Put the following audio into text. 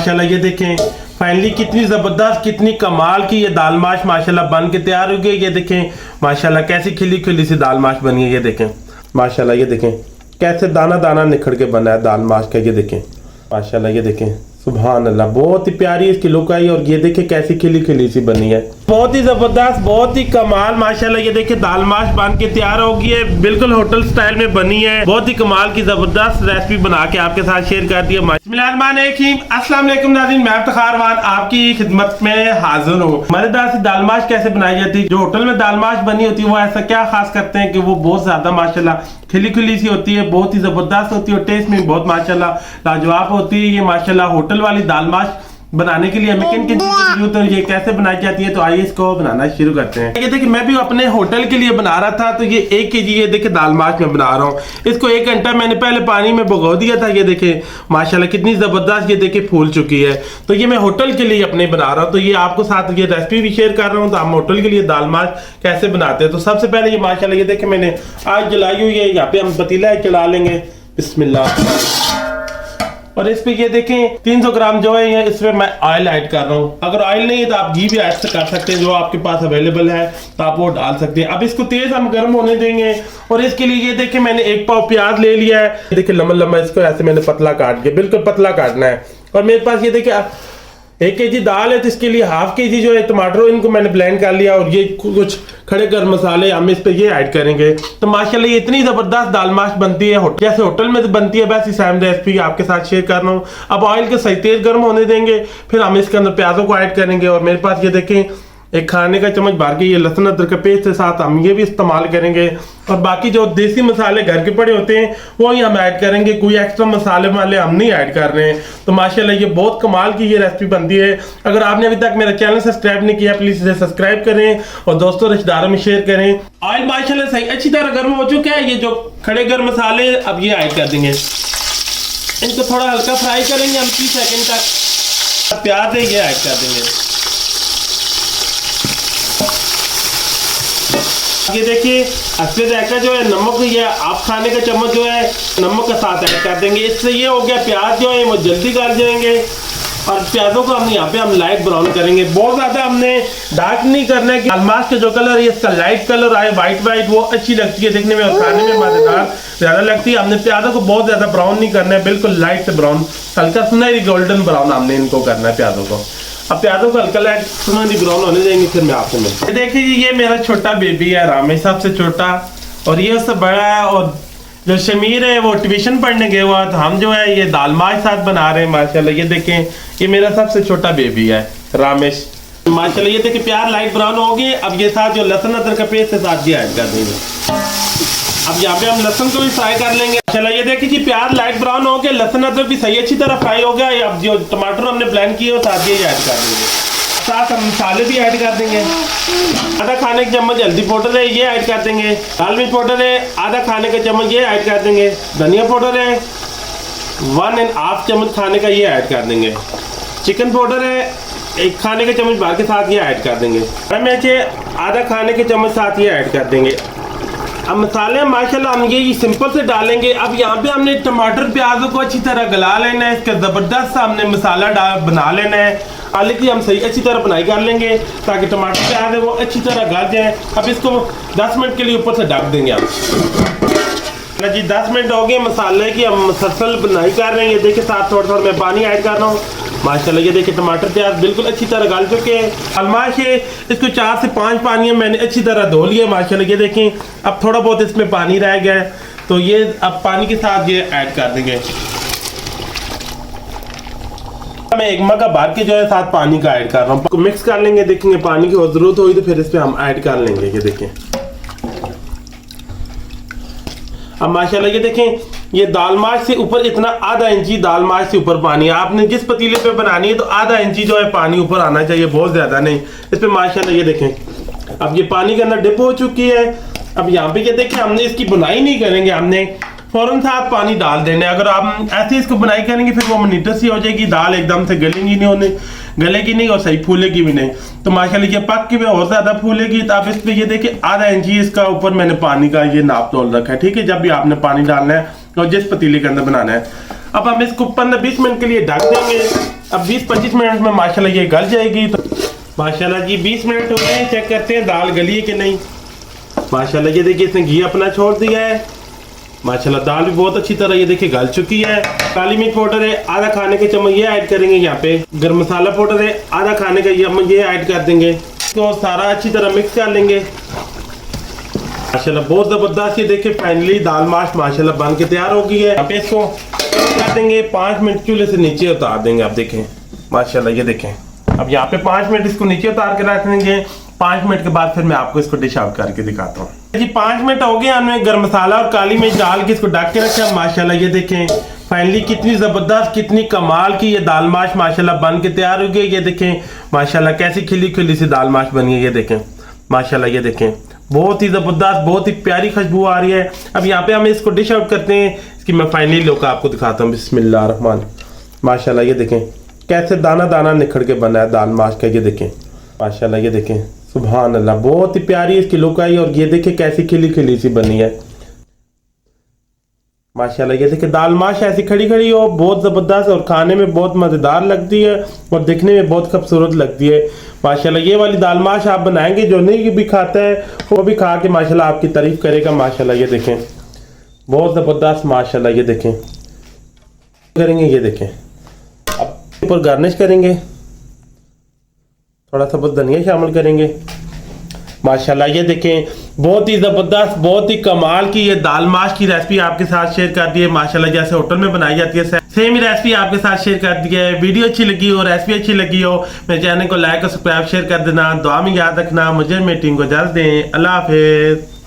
माशाल्लाह ये देखें फाइनली कितनी ज़बरदस्त कितनी कमाल की ये दाल माश माशाल्लाह बन के तैयार हो गई। ये देखें माशाल्लाह कैसी खिली खिली सी दाल माश बनी है। ये देखें माशाल्लाह ये देखें कैसे दाना दाना निखर के बना है दाल माश का। ये देखें माशाल्लाह ये देखें सुभान अल्लाह बहुत ही प्यारी इसकी लुक आई। और ये देखें कैसी खिली खिली सी बनी है, बहुत ही जबरदस्त बहुत ही कमाल। माशाल्लाह ये देखें दाल माश बन के तैयार हो गई है, बिल्कुल होटल स्टाइल में बनी है। बहुत ही कमाल की जबरदस्त रेसिपी बना के आपके साथ शेयर कर दी है। बिस्मिल्लाहिर्रहमानिर्रहीम, अस्सलाम वालेकुम नाज़रीन, मैं इफ्तिखार खान आपकी खिदमत में हाजिर हूँ। मज़ेदार सी दाल माश कैसे बनाई जाती है। जो होटल में दाल माश बनी होती है वो ऐसा क्या खास करते हैं कि वो बहुत ज्यादा माशाल्लाह खिली खिली सी होती है, बहुत ही जबरदस्त होती है और टेस्ट में बहुत माशाल्लाह लाजवाब होती है। ये माशाल्लाह होटल वाली दाल माश बनाने के लिए हमें किन किन चीजों की जरूरत है, ये कैसे बनाई जाती है, तो आइए इसको बनाना शुरू करते हैं। ये देखिए मैं भी अपने होटल के लिए बना रहा था, तो ये 1 kg ये देखिए दाल माश मैं बना रहा हूँ। इसको 1 घंटा मैंने पहले पानी में भिगो दिया था। ये देखिए माशाल्लाह कितनी जबरदस्त ये देखिए फूल चुकी है। तो ये मैं होटल के लिए अपने बना रहा हूँ, तो ये आपको साथ ये रेसिपी भी शेयर कर रहा हूँ। तो हम होटल के लिए दाल माश कैसे बनाते हैं। तो सबसे पहले ये माशाल्लाह ये देखिए मैंने आग जलाई हुई है। यहाँ पे हम पतीला चला लेंगे, बिस्मिल्लाह। और इस पे ये देखें 300 ग्राम जो है इसमें मैं ऑयल ऐड कर रहा हूँ। अगर ऑयल नहीं है तो आप घी भी ऐड कर सकते हैं, जो आपके पास अवेलेबल है तो आप वो डाल सकते हैं। अब इसको तेज हम गर्म होने देंगे। और इसके लिए ये देखें मैंने 1 पाव प्याज ले लिया है। देखिए लंबा लंबा इसको ऐसे मैंने पतला काट के बिल्कुल पतला काटना है। और मेरे पास ये देखिए 1 kg दाल है, तो इसके लिए ½ kg जो है टमाटर इनको मैंने ब्लेंड कर लिया। और ये कुछ खड़े गर्म मसाले हम इस पे ये ऐड करेंगे। तो माशाल्लाह ये इतनी जबरदस्त दाल माश बनती है जैसे होटल में बनती है, वैसी सेम रेसिपी आपके साथ शेयर कर रहा हूँ। अब ऑयल के सही तेज गर्म होने देंगे, फिर हम इसके अंदर प्याजों को ऐड करेंगे। और मेरे पास ये देखें 1 खाने का चम्मच भर के ये लहसुन अदरक का पेस्ट के साथ हम ये भी इस्तेमाल करेंगे। और बाकी जो देसी मसाले घर के पड़े होते हैं वो ही हम ऐड करेंगे, कोई एक्स्ट्रा मसाले वाले हम नहीं ऐड कर रहे हैं। तो माशाल्लाह ये बहुत कमाल की ये रेसिपी बनती है। अगर आपने अभी तक मेरा चैनल सब्सक्राइब नहीं किया प्लीज इसे सब्सक्राइब करें और दोस्तों रिश्तेदारों में शेयर करें। ऑयल माशाल्लाह सही अच्छी तरह गर्म हो चुका है। ये जो खड़े गर्म मसाले अब ये ऐड कर देंगे, इनको थोड़ा हल्का फ्राई करेंगे हम 30 सेकेंड तक। प्याज है ये ऐड कर देंगे। ये देखिए असली जायका जो है नमक ये आप खाने का चम्मच जो है नमक के साथ ऐड कर देंगे। इससे ये हो गया प्याज जो है वो जल्दी गल जाएंगे। और प्याजों को हम यहाँ पे हम लाइट ब्राउन करेंगे, बहुत ज्यादा हमने डार्क नहीं करना है कि दाल माश का जो कलर है इसका लाइट कलर आए, व्हाइट वो अच्छी लगती है देखने में और खाने में मजेदार ज्यादा लगती है। हमने प्याजों को बहुत ज्यादा ब्राउन नहीं करना है, बिल्कुल लाइट से ब्राउन, हल्का सुनहरी गोल्डन ब्राउन हमने इनको करना है प्याजों को। अब प्याजों को हल्का लाइट सुनहरी ब्राउन होने देंगे, फिर मैं आपको मिलूंगा। देखिए ये मेरा छोटा बेबी है रामेश, सबसे छोटा, और ये उससे बड़ा है। और जो शमीर है वो ट्यूशन पढ़ने गया हुआ, तो हम जो है ये दाल माश साथ बना रहे हैं। माशाल्लाह ये देखें ये मेरा सबसे छोटा बेबी है रामेश। माशाल्लाह ये देखिए प्याज लाइट ब्राउन हो गए। अब ये साथ जो लहसुन अदरक का पेस्ट है साथ ये ऐड कर देंगे। अब यहाँ पे हम लहसुन को भी फ्राई कर लेंगे। चलो ये देखिए जी प्याज लाइट ब्राउन हो गया, लहसुन अदरक भी सही अच्छी तरह फ्राई हो गया। अब जो टमाटर हमने ब्लेंड किए वो साथ ये ऐड कर देंगे, साथ हम मसाले भी ऐड कर देंगे। आधा खाने का चम्मच हल्दी पाउडर है ये ऐड कर देंगे, लाल मिर्च पाउडर है आधा खाने का चम्मच ये ऐड कर देंगे, धनिया पाउडर है 1½ चम्मच खाने का ये ऐड कर देंगे, चिकन पाउडर है 1 खाने का चम्मच भर के साथ ये ऐड कर देंगे, मिर्च आधा खाने के चम्मच साथ ये ऐड कर देंगे। अब मसाले माशाल्लाह हम ये सिंपल से डालेंगे। अब यहाँ पे हमने टमाटर प्याजों को अच्छी तरह गला लेना है, इसका जबरदस्त सा हमने मसाला बना लेना है। हालांकि हम सही अच्छी तरह बनाई कर लेंगे ताकि टमाटर प्याज है वो अच्छी तरह गल जाए। अब इसको 10 मिनट के लिए ऊपर से ढक देंगे हम जी। 10 मिनट हो गए मसाले की, हम मसल बनाई कर रहे हैं। ये देखिए साथ थोड़ा थोड़ा मैं पानी ऐड कर रहा हूँ। माशाल्लाह ये देखिए टमाटर प्याज बिल्कुल अच्छी तरह गल चुके हैं। अलमाश है इसको 4 से 5 पानी मैंने अच्छी तरह धो लिया माशाल्लाह। ये देखें अब थोड़ा बहुत इसमें पानी रह गया है, तो ये अब पानी के साथ ये ऐड कर देंगे। मैं 1 मग्गा भर के जो है साथ पानी का ऐड कर रहा हूँ, मिक्स कर लेंगे। देखेंगे पानी की जरूरत होगी तो फिर इस पे हम ऐड कर लेंगे। ये देखें अब माशाल्लाह ये देखें ये दाल माश से ऊपर इतना ½ इंची दाल माश से ऊपर पानी है। आपने जिस पतीले पे बनानी है तो ½ इंची जो है पानी ऊपर आना चाहिए, बहुत ज्यादा नहीं। इस पे माशाल्लाह ये देखें अब ये पानी के अंदर डिप हो चुकी है। अब यहाँ पे ये देखें हमने इसकी बुनाई नहीं करेंगे, हमने फौरन साथ पानी डाल देने। अगर आप ऐसे इसको बुनाई करेंगे फिर वो मनीटर सी हो जाएगी, दाल एकदम से गलेगी नहीं होने गलेगी नहीं और सही फूलेगी भी नहीं। तो माशाल्लाह ये पक के भी और ज्यादा फूलेगी। तो आप इस पे ये देखिए ½ इंची इसका ऊपर मैंने पानी का ये नाप तोल रखा है, ठीक है। जब भी आपने पानी डालना है और जिस पतीले के अंदर बनाना है। अब हम इसको 15-20 मिनट के लिए ढक देंगे। अब 20-25 मिनट में माशाल्लाह ये गल जाएगी। तो माशाल्लाह जी 20 मिनट हो गए हैं, चेक करते हैं दाल गली है कि नहीं। माशाल्लाह ये देखिए इसने घी अपना छोड़ दिया है। माशाल्लाह दाल भी बहुत अच्छी तरह ये देखिए गल चुकी है। काली मिर्च पाउडर है आधा खाने के चम्मच ये ऐड करेंगे यहाँ पे। गरम मसाला पाउडर है आधा खाने का चम्मच ये ऐड कर देंगे। तो सारा अच्छी तरह मिक्स कर लेंगे। माशाल्लाह बहुत जबरदस्त ये देखिए फाइनली दाल माश माशाल्लाह बन के तैयार हो गई है। यहाँ पे इसको कर देंगे 5 मिनट चूल्हे से नीचे उतार देंगे। आप देखें माशाल्लाह ये देखें। अब यहाँ पे 5 मिनट इसको नीचे उतार के रख देंगे। 5 मिनट के बाद फिर मैं आपको इसको डिश आउट करके दिखाता हूँ जी। 5 मिनट हो गए, हमने गरम मसाला और काली मिर्च डाल के इसको ढक के रखा। माशाल्लाह ये देखें फाइनली कितनी जबरदस्त कितनी कमाल की ये दाल माश माशाल्लाह बन के तैयार हो गई। ये देखें माशाल्लाह कैसी खिली खिली सी दाल माश बनी है। ये देखें माशाल्लाह ये देखें बहुत ही जबरदस्त बहुत ही प्यारी खुशबू आ रही है। अब यहाँ पे हम इसको डिश आउट करते हैं। इसकी मैं फाइनली लुक आपको दिखाता हूँ। बिस्मिल्लाह रहमान। माशाल्लाह ये देखें कैसे दाना दाना निखड़ के बना है दाल माश का। ये देखें माशाल्लाह ये देखें सुभान अल्लाह बहुत ही प्यारी इसकी लुक आई। और ये देखें कैसी खिली खिली सी बनी है माशाल्लाह। ये देखिए दाल माश ऐसी खड़ी खड़ी हो बहुत ज़बरदस्त और खाने में बहुत मज़ेदार लगती है और दिखने में बहुत खूबसूरत लगती है माशाल्लाह। ये वाली दाल माश आप बनाएंगे जो नहीं भी खाता है वो भी खा के माशाल्लाह आपकी तारीफ करेगा माशाल्लाह। ये देखें बहुत ज़बरदस्त माशाल्लाह। ये देखें करेंगे ये देखें। अब ऊपर गार्निश करेंगे थोड़ा सा बस धनिया शामिल करेंगे माशाल्लाह। ये देखें बहुत ही ज़बरदस्त बहुत ही कमाल की ये दाल माश की रेसिपी आपके साथ शेयर कर दी है माशाल्लाह। जैसे होटल में बनाई जाती है सेम ही रेसिपी आपके साथ शेयर कर दी है। वीडियो अच्छी लगी हो रेसिपी अच्छी लगी हो मेरे चैनल को लाइक और सब्सक्राइब शेयर कर देना। दुआ में याद रखना। मुझे मेरी टीम को इजाज़त दें। अल्लाह हाफिज़।